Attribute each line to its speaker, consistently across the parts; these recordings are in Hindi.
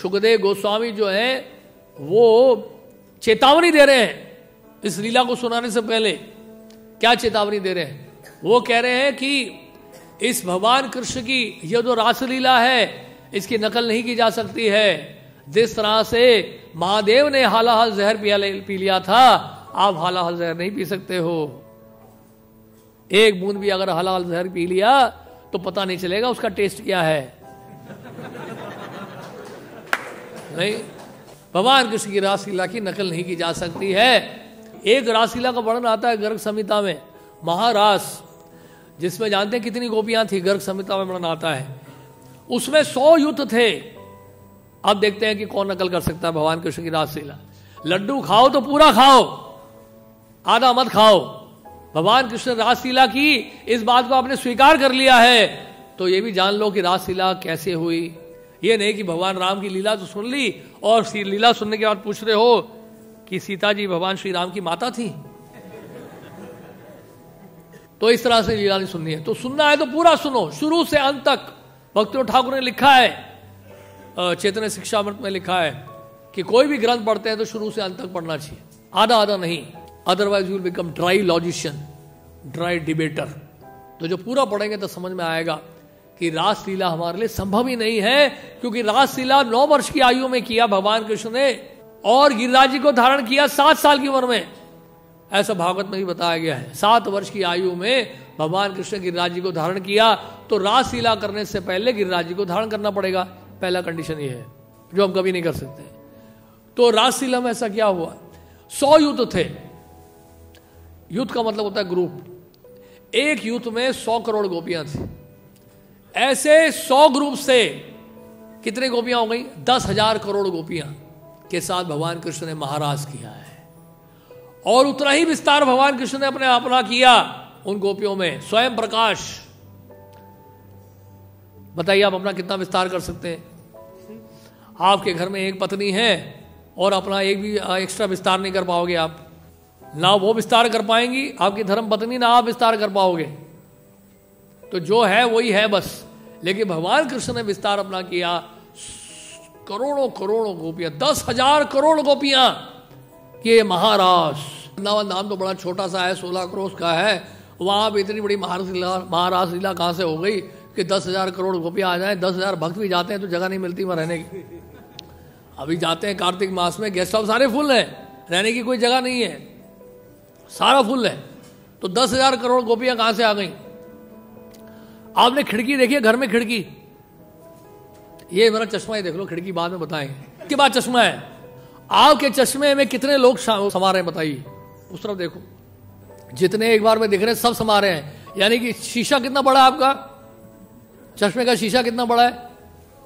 Speaker 1: शुकदेव गोस्वामी जो है वो चेतावनी दे रहे हैं इस लीला को सुनाने से पहले। क्या चेतावनी दे रहे हैं? वो कह रहे हैं कि इस भगवान कृष्ण की ये जो रासलीला है इसकी नकल नहीं की जा सकती है। जिस तरह से महादेव ने हालाहल जहर पी लिया था, आप हालाहल जहर नहीं पी सकते हो। एक बूंद भी अगर हालाहल जहर पी लिया तो पता नहीं चलेगा उसका टेस्ट क्या है। नहीं, भगवान कृष्ण की रासलीला की नकल नहीं की जा सकती है। एक रासलीला का वर्णन आता है गर्ग संहिता में, महारास, जिसमें जानते हैं कितनी गोपियां थी, गर्ग संहिता में वर्णन आता है। उसमें 100 युद्ध थे। अब देखते हैं कि कौन नकल कर सकता है भगवान कृष्ण की रासलीला। लड्डू खाओ तो पूरा खाओ, आधा मत खाओ। भगवान कृष्ण रासलीला की इस बात को आपने स्वीकार कर लिया है तो ये भी जान लो कि रासलीला कैसे हुई। ये नहीं कि भगवान राम की लीला तो सुन ली और लीला सुनने के बाद पूछ रहे हो कि सीता जी भगवान श्री राम की माता थी। तो इस तरह से लीला नहीं सुननी है। तो सुनना है तो पूरा सुनो, शुरू से अंत तक। भक्ति ठाकुर ने लिखा है, चैतन्य शिक्षामृत में लिखा है कि कोई भी ग्रंथ पढ़ते हैं तो शुरू से अंत तक पढ़ना चाहिए, आधा आधा नहीं, otherwise you will become dry logician, dry debater. तो जो पूरा पढ़ेंगे तो समझ में आएगा कि रासलीला हमारे लिए संभव ही नहीं है, क्योंकि रासलीला 9 वर्ष की आयु में किया भगवान कृष्ण ने और गिरिराज जी को धारण किया 7 साल की उम्र में। ऐसा भागवत में भी बताया गया है। 7 वर्ष की आयु में भगवान कृष्ण गिरिराज जी को धारण किया। तो रासलीला करने से पहले गिरिराज जी को धारण करना पड़ेगा, पहला कंडीशन ये है जो हम कभी नहीं कर सकते। तो रासलीला में ऐसा क्या हुआ, 100 युद्ध थे। युद्ध का मतलब होता है ग्रुप। एक युद्ध में 100 करोड़ गोपियां थी। ऐसे 100 ग्रुप से कितने गोपियां हो गई? 10,000 करोड़ गोपियां के साथ भगवान कृष्ण ने महाराज किया है। और उतना ही विस्तार भगवान कृष्ण ने अपना किया उन गोपियों में, स्वयं प्रकाश। बताइए आप अपना कितना विस्तार कर सकते हैं? आपके घर में एक पत्नी है और अपना एक भी एक्स्ट्रा विस्तार नहीं कर पाओगे आप। ना वो विस्तार कर पाएंगी आपकी धर्म पत्नी, ना आप विस्तार कर पाओगे। तो जो है वही है बस। लेकिन भगवान कृष्ण ने विस्तार अपना किया। करोड़ों करोड़ों गोपियां, 10,000 करोड़ गोपियां के महाराज। वृंदावन धाम तो बड़ा छोटा सा है, 16 करोड़ का है। वहां पर इतनी बड़ी महाराज लीला कहां से हो गई कि 10,000 करोड़ गोपियां आ जाएं। 10,000 भक्त भी जाते हैं तो जगह नहीं मिलती वहां रहने की। अभी जाते हैं कार्तिक मास में, गेस्ट हाउस सारे फुल है, रहने की कोई जगह नहीं है, सारा फुल है। तो 10,000 करोड़ गोपियां कहां से आ गई? आपने खिड़की देखी है घर में? खिड़की, ये मेरा चश्मा ही देख लो, खिड़की बाद में बताएंगे। इसके बाद चश्मा है। आपके चश्मे में कितने लोग समा रहे हैं बताइए? उस तरफ देखो, जितने एक बार में दिख रहे हैं सब समा रहे हैं। यानी कि शीशा कितना बड़ा है आपका, चश्मे का शीशा कितना बड़ा है,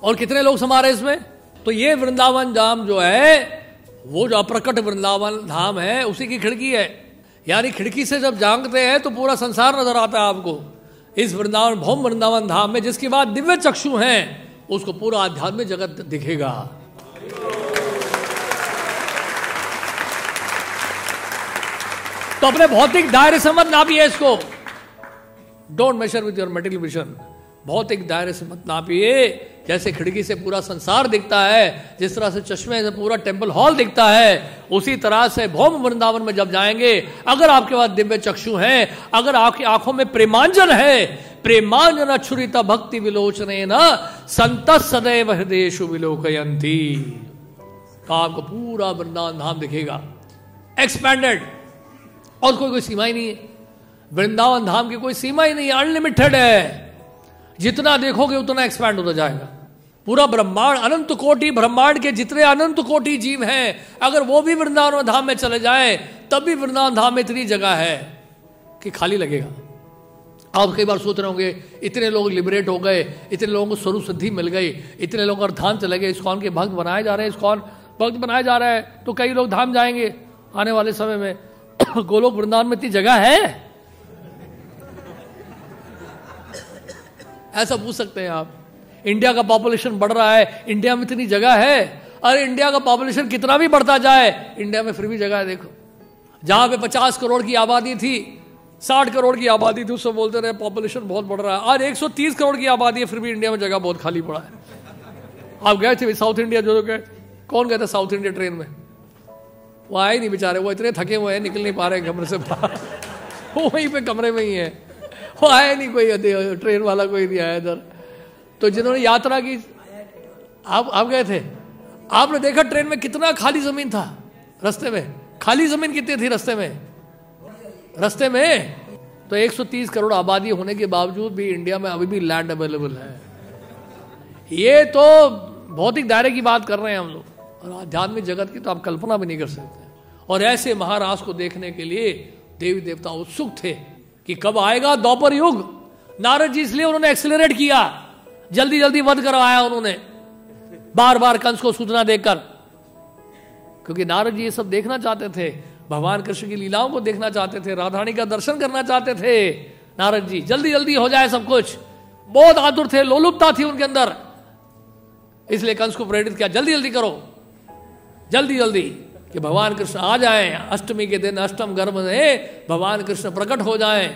Speaker 1: और कितने लोग समा रहे हैं इसमें? तो ये वृंदावन धाम जो है वो जो अप्रकट वृंदावन धाम है उसी की खिड़की है। यानी खिड़की से जब झांकते हैं तो पूरा संसार नजर आता है आपको इस वृंदावन भौम वृंदावन धाम में। जिसके बाद दिव्य चक्षु हैं उसको पूरा आध्यात्मिक जगत दिखेगा। तो अपने भौतिक दायरे से मत नापिए इसको। Don't measure with your material vision. भौतिक दायरे से मत नापिए। जैसे खिड़की से पूरा संसार दिखता है, जिस तरह से चश्मे से पूरा टेम्पल हॉल दिखता है, उसी तरह से भौम वृंदावन में जब जाएंगे, अगर आपके पास दिव्य चक्षु हैं, अगर आपकी आंखों में प्रेमांजन है, प्रेमांजन अछुरित भक्ति विलोचने न संत सदैव हृदयेषु विलोकयन्ति, तो आपको पूरा वृंदावन धाम दिखेगा, एक्सपैंडेड। और कोई सीमा ही नहीं है। वृंदावन धाम की कोई सीमा ही नहीं है, अनलिमिटेड है। जितना देखोगे उतना एक्सपैंड होता जाएगा। पूरा ब्रह्मांड, अनंत कोटि ब्रह्मांड के जितने अनंत कोटि जीव हैं, अगर वो भी वृंदावन धाम में चले जाएं, तब भी वृंदावन धाम में इतनी जगह है कि खाली लगेगा। आप कई बार सोच रहे होंगे इतने लोग लिबरेट हो गए, इतने लोगों को स्वरूप सिद्धि मिल गई, इतने लोग और धाम चले गए, इस्कॉन के भक्त बनाए जा रहे हैं, इस्कॉन भक्त बनाया जा रहा है, तो कई लोग धाम जाएंगे आने वाले समय में। गोलोक वृंदावन में इतनी जगह है? ऐसा पूछ सकते हैं आप। इंडिया का पॉपुलेशन बढ़ रहा है, इंडिया में इतनी जगह है? अरे इंडिया का पॉपुलेशन कितना भी बढ़ता जाए, इंडिया में फिर भी जगह है। देखो, जहां पे 50 करोड़ की आबादी थी, 60 करोड़ की आबादी थी, उससे बोलते रहे पॉपुलेशन बहुत बढ़ रहा है। आज 130 करोड़ की आबादी है, फिर भी इंडिया में जगह बहुत खाली पड़ा है। आप गए थे साउथ इंडिया, जो गए, कौन गए थे साउथ इंडिया ट्रेन में? वो आए नहीं बेचारे, वो इतने थके हुए हैं, निकल नहीं पा रहे कमरे से बाहर, वो वहीं पे कमरे में ही है, वो आया नहीं, कोई ट्रेन वाला कोई नहीं आया इधर। तो जिन्होंने यात्रा की, आप गए थे, आपने देखा ट्रेन में कितना खाली जमीन था रास्ते में, खाली जमीन कितनी थी रास्ते में। तो 130 करोड़ आबादी होने के बावजूद भी इंडिया में अभी भी लैंड अवेलेबल है। ये तो भौतिक दायरे की बात कर रहे हैं हम लोग, और आध्यात्मिक जगत की तो आप कल्पना भी नहीं कर सकते। और ऐसे महाराज को देखने के लिए देवी देवता उत्सुक थे कि कब आएगा द्वापर युग। नारद जी इसलिए उन्होंने एक्सेलरेट किया, जल्दी जल्दी वध करवाया उन्होंने, बार बार कंस को सूचना देकर, क्योंकि नारद जी ये सब देखना चाहते थे, भगवान कृष्ण की लीलाओं को देखना चाहते थे, राधारानी का दर्शन करना चाहते थे। नारद जी जल्दी जल्दी हो जाए सब कुछ, बहुत आतुर थे, लोलुपता थी उनके अंदर, इसलिए कंस को प्रेरित किया, जल्दी जल्दी करो, जल्दी जल्दी कि भगवान कृष्ण आ जाएं, अष्टमी के दिन अष्टम गर्भ में भगवान कृष्ण प्रकट हो जाएं।